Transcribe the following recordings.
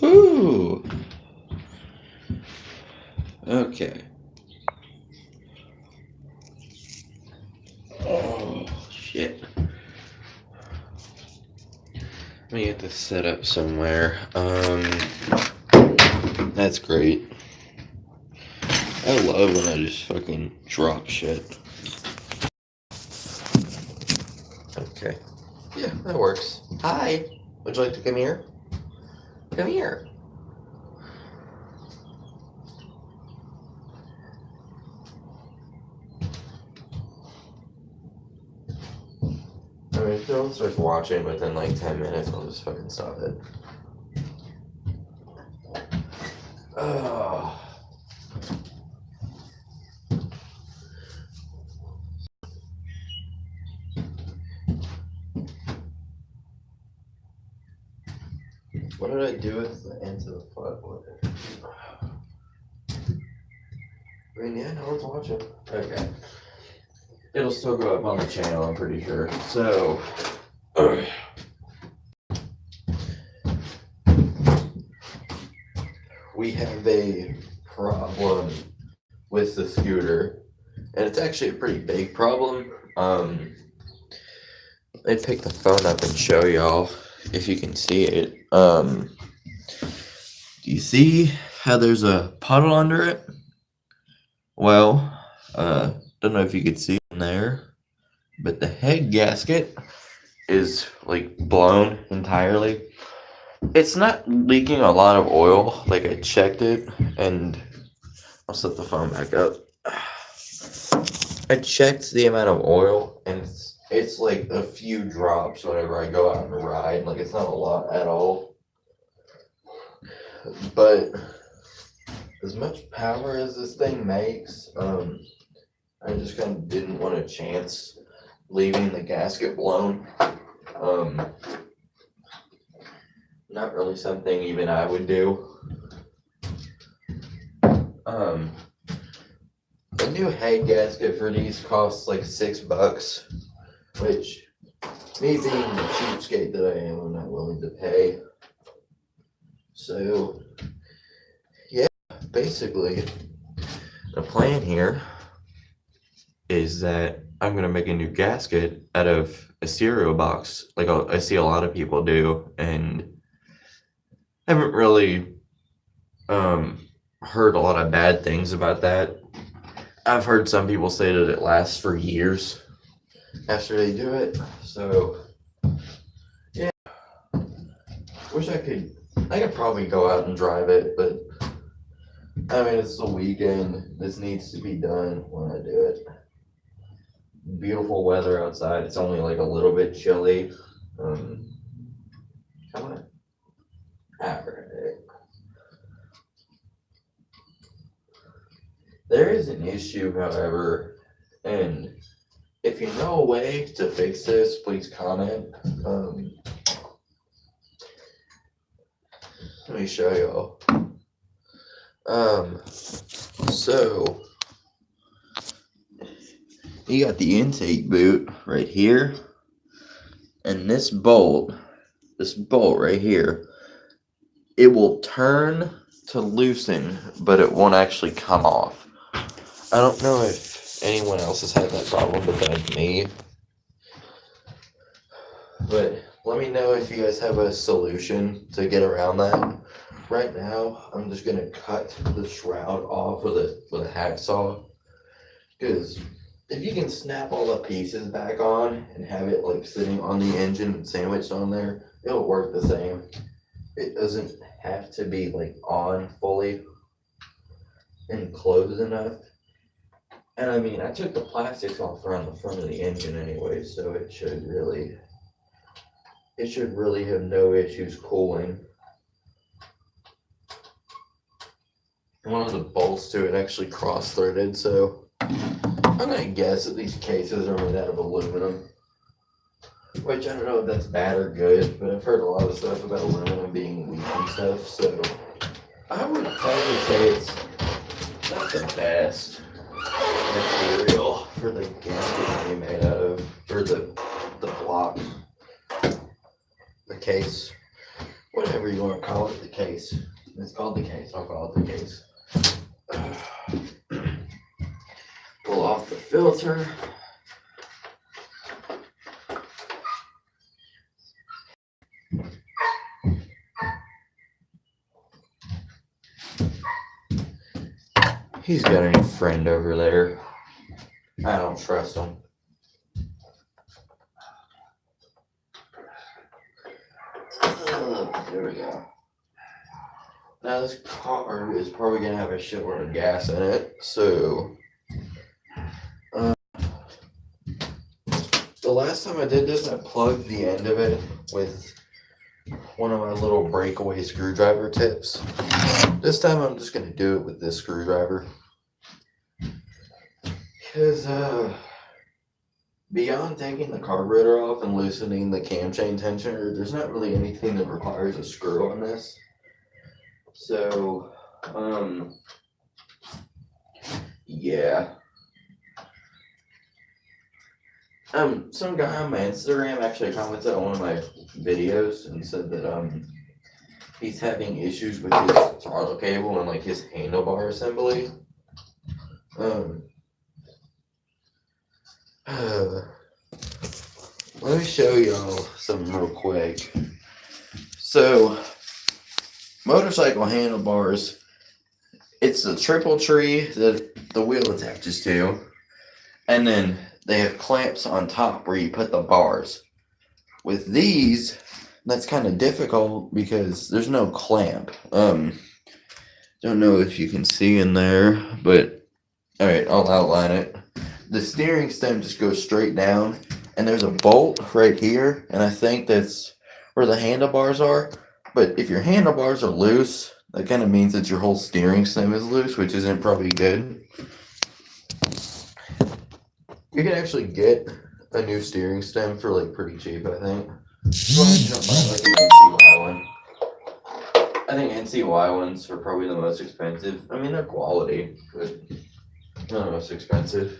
Whew. Okay. Oh, shit. Let me get this set up somewhere. That's great. I love when I just fucking drop shit. Okay. Yeah, that works. Hi. Would you like to come here? Come here. I mean, if no one starts watching within like 10 minutes, I'll just fucking stop it. Oh. What did I do with the ends of the plug? I mean, yeah, no one's watching. Okay. It'll still go up on the channel, I'm pretty sure. So, we have a problem with the scooter, and it's actually a pretty big problem. I'd pick the phone up and show y'all if you can see it. Do you see how there's a puddle under it? Well, don't know if you could see in there, but the head gasket is like blown entirely. It's not leaking a lot of oil. Like, I checked it, and I'll set the phone back up. I checked the amount of oil, and it's like a few drops whenever I go out and ride. Like, it's not a lot at all. But as much power as this thing makes, I just kind of didn't want to chance leaving the gasket blown. Not really something even I would do. The new head gasket for these costs like $6, which, me being the cheapskate that I am, I'm not willing to pay. So, yeah, basically, the plan here is that I'm gonna make a new gasket out of a cereal box, like I see a lot of people do, and I haven't really heard a lot of bad things about that. I've heard some people say that it lasts for years after they do it, so yeah. Wish I could probably go out and drive it, but I mean, it's the weekend. This needs to be done when I do it. Beautiful weather outside. It's only like a little bit chilly. Come on. Alright. There is an issue, however, and if you know a way to fix this, please comment. Let me show y'all. So you got the intake boot right here, and this bolt right here, it will turn to loosen, but it won't actually come off. I don't know if anyone else has had that problem besides me, but let me know if you guys have a solution to get around that. Right now, I'm just gonna cut the shroud off with a hacksaw, because if you can snap all the pieces back on and have it like sitting on the engine and sandwiched on there, it'll work the same. It doesn't have to be like on fully and closed enough. And I mean, I took the plastics off around the front of the engine anyway, so it should really have no issues cooling. One of the bolts to it actually cross-threaded, so I'm gonna guess that these cases are made out of aluminum. Which, I don't know if that's bad or good, but I've heard a lot of stuff about aluminum being weak and stuff, so I would probably say it's not the best material for the gasket to be made out of, or the block, the case. whatever you want to call it, the case. It's called the case. I'll call it the case. Pull off the filter. He's got a new friend over there. I don't trust him. There we go. Now this car is probably gonna have a shitload of gas in it, so the last time I did this, I plugged the end of it with one of my little breakaway screwdriver tips. This time I'm just gonna do it with this screwdriver. Because beyond taking the carburetor off and loosening the cam chain tensioner, there's not really anything that requires a screw on this. So, yeah. Some guy on my Instagram actually commented on one of my videos and said that, he's having issues with his throttle cable and like his handlebar assembly. Let me show y'all something real quick. So, motorcycle handlebars, it's a triple tree that the wheel attaches to, and then they have clamps on top where you put the bars. With these, that's kind of difficult because there's no clamp. Don't know if you can see in there, but all right, I'll outline it. The steering stem just goes straight down, and there's a bolt right here, and I think that's where the handlebars are. But if your handlebars are loose, that kind of means that your whole steering stem is loose, which isn't probably good. You can actually get a new steering stem for like pretty cheap, I think. As long as you don't buy like an NCY one. I think NCY ones are probably the most expensive. I mean, they're quality, but not the most expensive.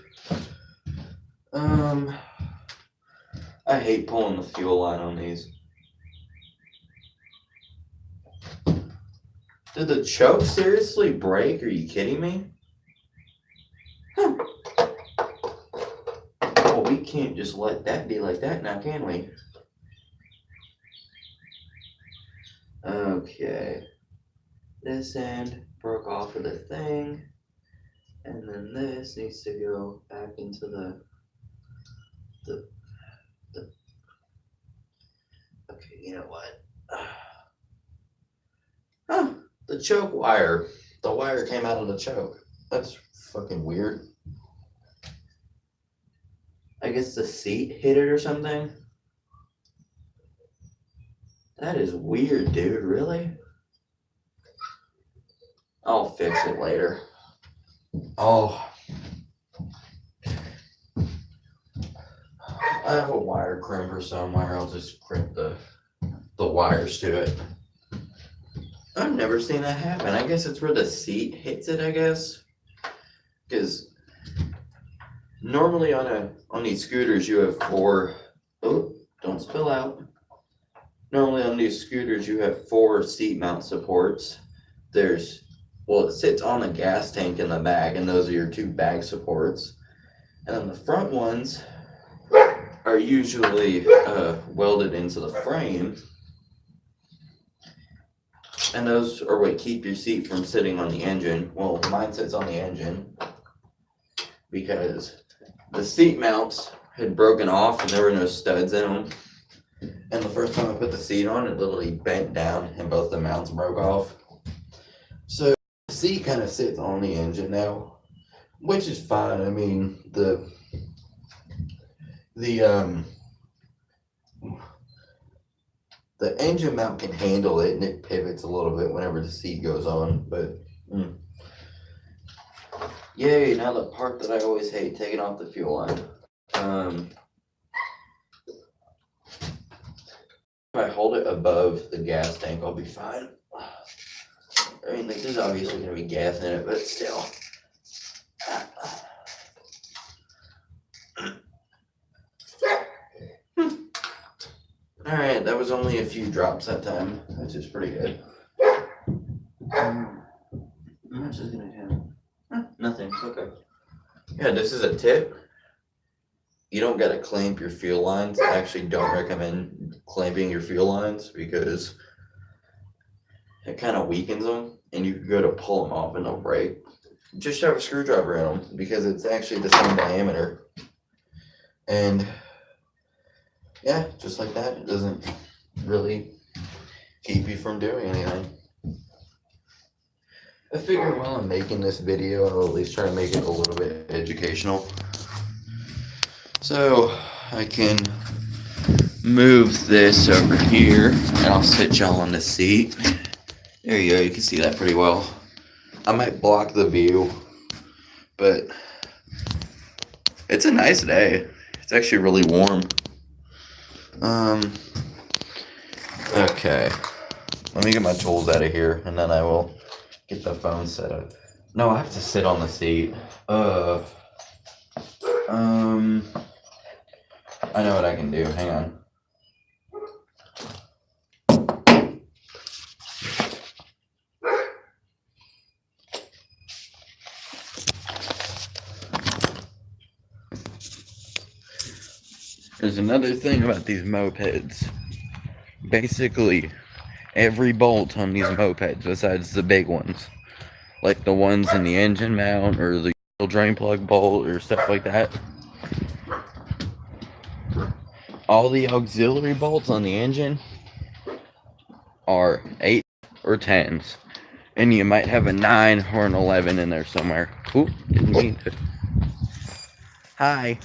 I hate pulling the fuel line on these. Did the choke seriously break? Are you kidding me? Huh. Well, we can't just let that be like that now, can we? Okay. This end broke off of the thing. And then this needs to go back into the okay, you know what? Huh, the choke wire. The wire came out of the choke. That's fucking weird. I guess the seat hit it or something. That is weird, dude. Really? I'll fix it later. Oh. I have a wire crimper somewhere. I'll just crimp the wires to it. I've never seen that happen. I guess it's where the seat hits it, I guess. Because normally on these scooters you have four. Oh, don't spill out. Normally on these scooters you have 4 seat mount supports. Well, it sits on a gas tank in the back, and those are your 2 bag supports. And then the front ones are usually welded into the frame, and those are what keep your seat from sitting on the engine. Well, mine sits on the engine because the seat mounts had broken off and there were no studs in them. And the first time I put the seat on, it literally bent down and both the mounts broke off. So the seat kind of sits on the engine now, which is fine. I mean, the engine mount can handle it, and it pivots a little bit whenever the seat goes on, but yay, now the part that I always hate, taking off the fuel line. If I hold it above the gas tank, I'll be fine. I mean, like, there's obviously going to be gas in it, but still. Alright, that was only only a few drops that time, which is pretty good. How much is gonna have? Nothing. Okay. Yeah, this is a tip. You don't gotta clamp your fuel lines. I actually don't recommend clamping your fuel lines because it kind of weakens them, and you can go to pull them off and they'll break. Just shove a screwdriver in them because it's actually the same diameter. And yeah, just like that, it doesn't really keep you from doing anything. I figure while I'm making this video, I'll at least try to make it a little bit educational. So I can move this over here and I'll sit y'all on the seat. There you go, you can see that pretty well. I might block the view, but it's a nice day. It's actually really warm. Okay. Let me get my tools out of here and then I will get the phone set up. No, I have to sit on the seat. I know what I can do. Hang on. There's another thing about these mopeds. Basically, every bolt on these mopeds, besides the big ones, like the ones in the engine mount or the drain plug bolt or stuff like that, all the auxiliary bolts on the engine are 8 or 10s, and you might have a 9 or an 11 in there somewhere. Oop, didn't mean to. Hi.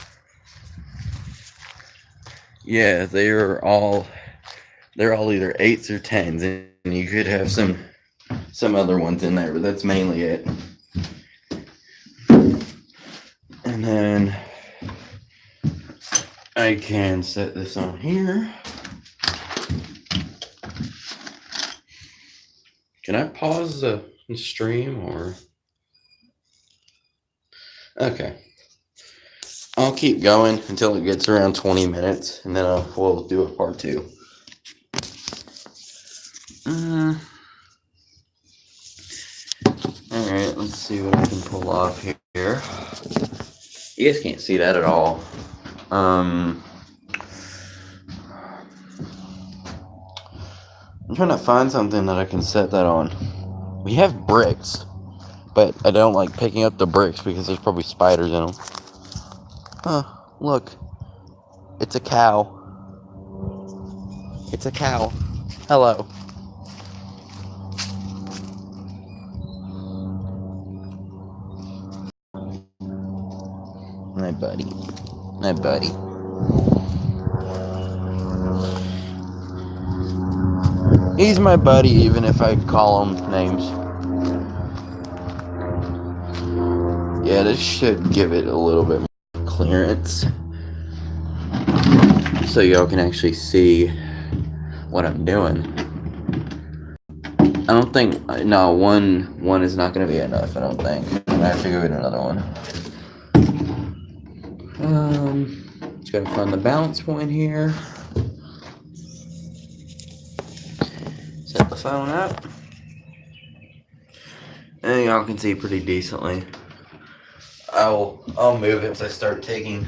Yeah, they're all either 8s or 10s, and you could have some other ones in there, but that's mainly it. And then I can set this on here. Can I pause the stream or? Okay. I'll keep going until it gets around 20 minutes, and then we'll do a part 2. Alright, let's see what I can pull off here. You guys can't see that at all. I'm trying to find something that I can set that on. We have bricks, but I don't like picking up the bricks because there's probably spiders in them. Huh, look. It's a cow. It's a cow. Hello. My buddy. My buddy. He's my buddy even if I call him names. Yeah, this should give it a little bit more clearance, so y'all can actually see what I'm doing. I don't think, no, one is not going to be enough, I don't think. I have to go get another one. Just gotta find the balance point here. Set the phone up. And y'all can see pretty decently. I'll move it once I start getting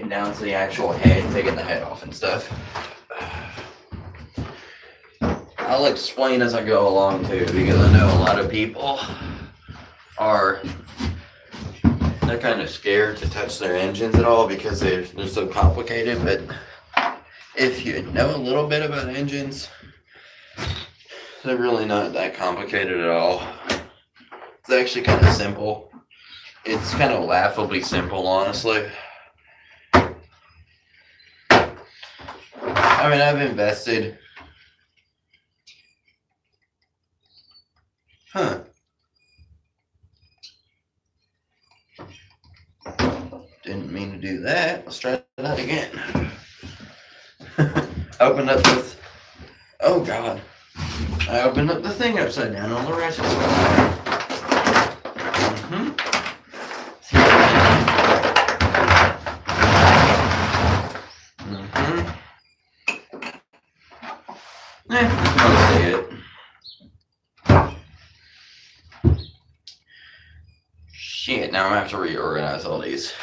down to the actual head, taking the head off and stuff. I'll explain as I go along too, because I know a lot of people they're kind of scared to touch their engines at all because they're so complicated, but if you know a little bit about engines, they're really not that complicated at all. It's actually kind of simple. It's kind of laughably simple, honestly. I mean, I've invested. Didn't mean to do that. Let's try that again. Opened up this. Oh God. I opened up the thing upside down on the ratchet. Mostly it. Shit, now I'm gonna have to reorganize all these.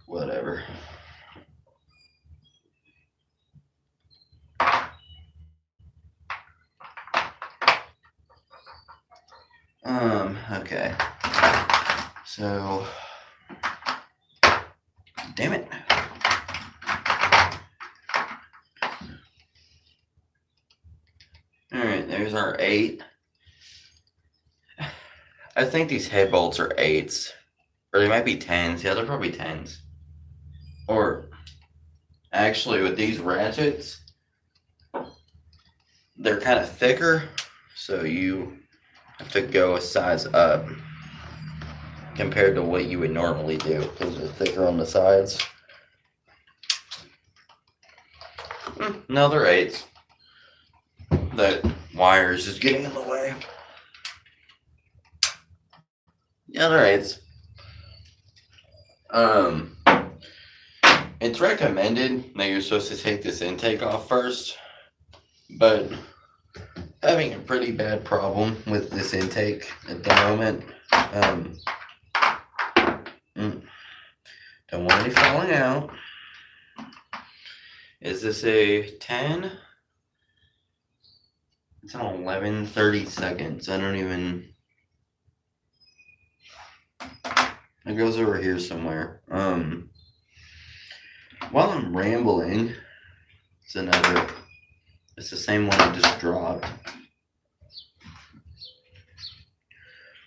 Whatever. Okay. So, damn it. Alright, there's our 8. I think these head bolts are 8s. Or they might be 10s. Yeah, they're probably 10s. Or, actually, with these ratchets, they're kind of thicker, so you have to go a size up compared to what you would normally do, because they're thicker on the sides. No, they're 8s. That wire is just getting in the way. Yeah, they're 8s. It's recommended that you're supposed to take this intake off first, but having a pretty bad problem with this intake at the moment. Don't want any falling out. Is this a 10? It's an 11:30 seconds. I don't even. It goes over here somewhere. While I'm rambling, it's another. It's the same one I just dropped.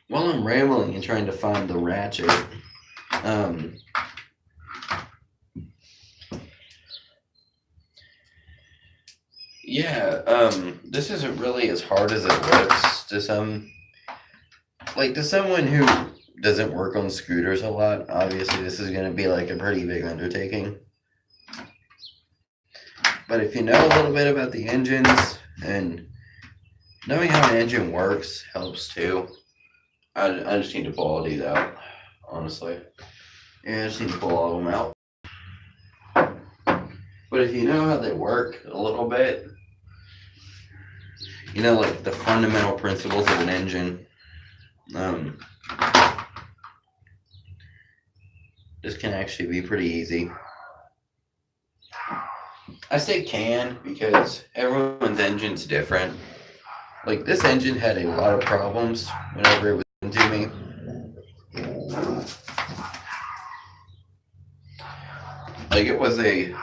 While I'm rambling and trying to find the ratchet, this isn't really as hard as it looks to someone who doesn't work on scooters a lot. Obviously, this is going to be like a pretty big undertaking. But if you know a little bit about the engines, and knowing how an engine works helps too. I just need to pull all these out, honestly. Yeah, I just need to pull all of them out. But if you know how they work a little bit, you know, like the fundamental principles of an engine, this can actually be pretty easy. I say can because everyone's engine's different. Like, this engine had a lot of problems whenever it was into me. Like, it was a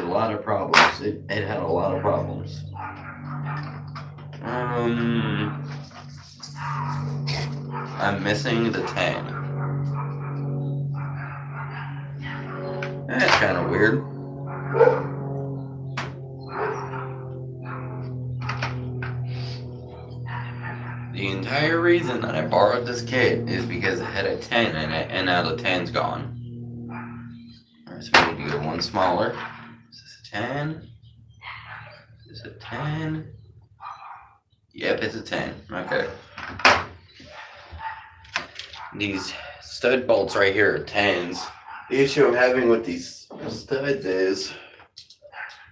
lot of problems. It had a lot of problems. I'm missing the 10. That's kind of weird. The entire reason that I borrowed this kit is because it had a 10 in it, and now the 10's gone. Alright, so we need to go one smaller. Is this a 10? Is this a 10? Yep, it's a 10. Okay. These stud bolts right here are 10s. The issue I'm having with these studs is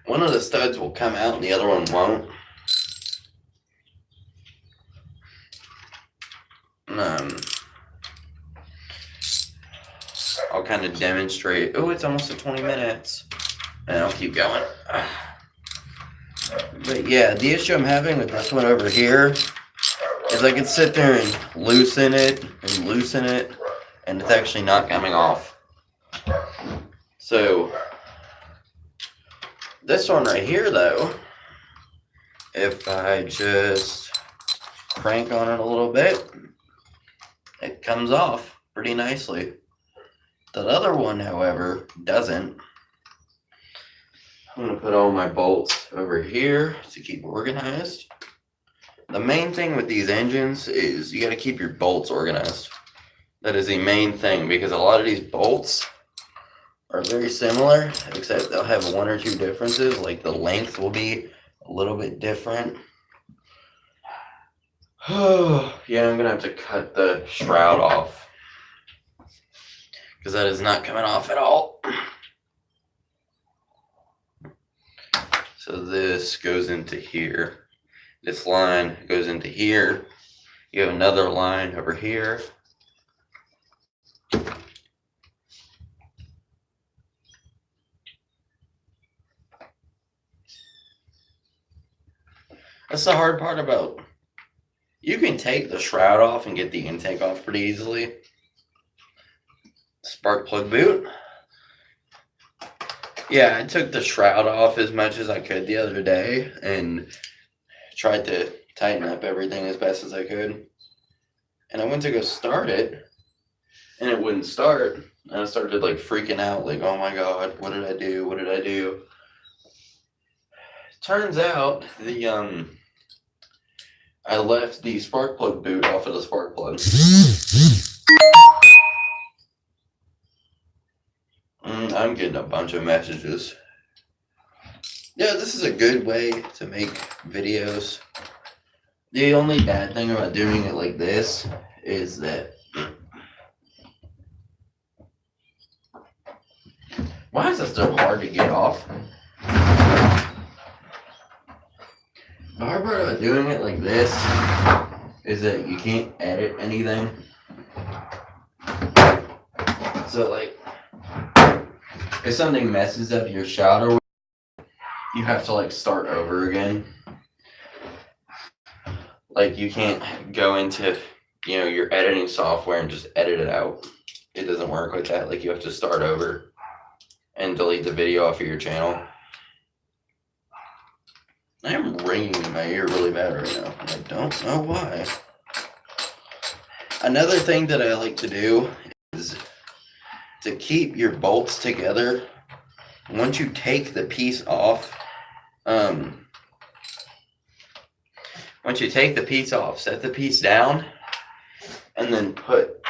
one of the studs will come out and the other one won't. I'll kind of demonstrate. Oh, it's almost at 20 minutes. And I'll keep going. But yeah, the issue I'm having with this one over here is I can sit there and loosen it, and it's actually not coming off. So, this one right here though, if I just crank on it a little bit, it comes off pretty nicely. That other one, however, doesn't. I'm going to put all my bolts over here to keep organized. The main thing with these engines is you got to keep your bolts organized. That is the main thing, because a lot of these bolts are very similar, except they'll have one or two differences, like the length will be a little bit different. Yeah, I'm going to have to cut the shroud off, because that is not coming off at all. So this goes into here. This line goes into here. You have another line over here. That's the hard part about. You can take the shroud off and get the intake off pretty easily. Spark plug boot. Yeah, I took the shroud off as much as I could the other day and tried to tighten up everything as best as I could. And I went to go start it, and it wouldn't start. And I started like freaking out, like, oh my God, what did I do? What did I do? Turns out I left the spark plug boot off of the spark plug. I'm getting a bunch of messages. Yeah, this is a good way to make videos. The only bad thing about doing it like this is that. Why is this so hard to get off? The hard part about doing it like this is that you can't edit anything. So, like, if something messes up your shot or whatever, you have to, like, start over again. Like, you can't go into, your editing software and just edit it out. It doesn't work like that. Like, you have to start over and delete the video off of your channel. I am ringing in my ear really bad right now. I don't know why. Another thing that I like to do is to keep your bolts together. Once you take the piece off, set the piece down, and then put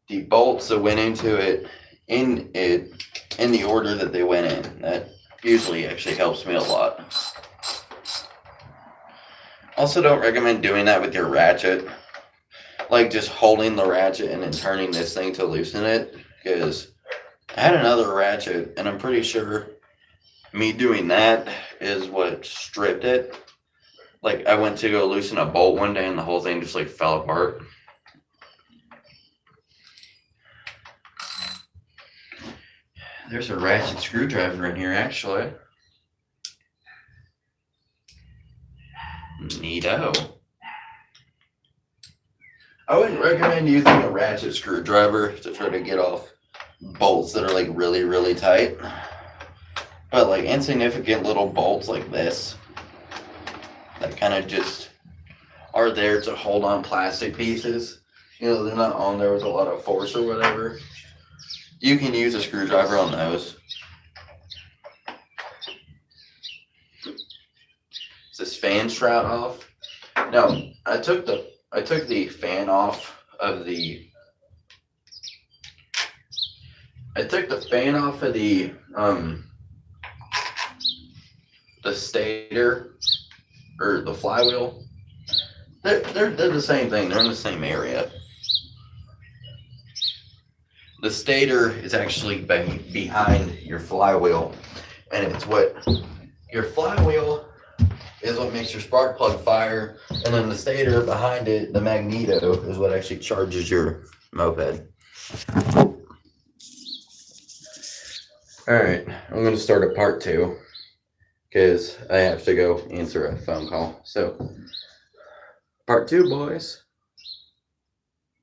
the bolts that went into it in the order that they went in. That usually actually helps me a lot. Also, don't recommend doing that with your ratchet. Like just holding the ratchet and then turning this thing to loosen it. Because I had another ratchet, and I'm pretty sure me doing that is what stripped it. Like, I went to go loosen a bolt one day, and the whole thing just, like, fell apart. There's a ratchet screwdriver in here, actually. Neato. I wouldn't recommend using a ratchet screwdriver to try to get off bolts that are, like, really, really tight. But, like, insignificant little bolts like this that kind of just are there to hold on plastic pieces. They're not on there with a lot of force or whatever. You can use a screwdriver on those. Is this fan shroud off? No, I took the fan off of the. I took the fan off of the stator or the flywheel. They're the same thing. They're in the same area. The stator is actually behind your flywheel, and it's what your flywheel is what makes your spark plug fire, and then the stator behind it, the magneto, is what actually charges your moped. Alright, I'm going to start a part 2 because I have to go answer a phone call. So, part 2, boys.